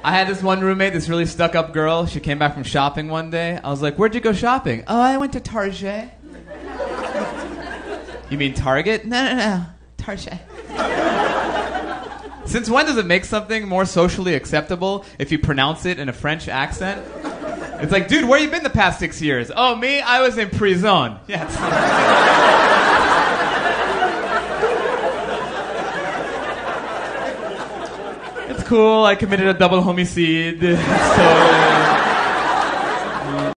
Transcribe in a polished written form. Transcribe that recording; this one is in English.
I had this one roommate, this really stuck-up girl. She came back from shopping one day. I was like, where'd you go shopping? Oh, I went to Target. You mean Target? No. Target. Since when does it make something more socially acceptable if you pronounce it in a French accent? It's like, dude, where you been the past 6 years? Oh, me? I was in prison. Yeah. It's cool. I committed a double homicide. So...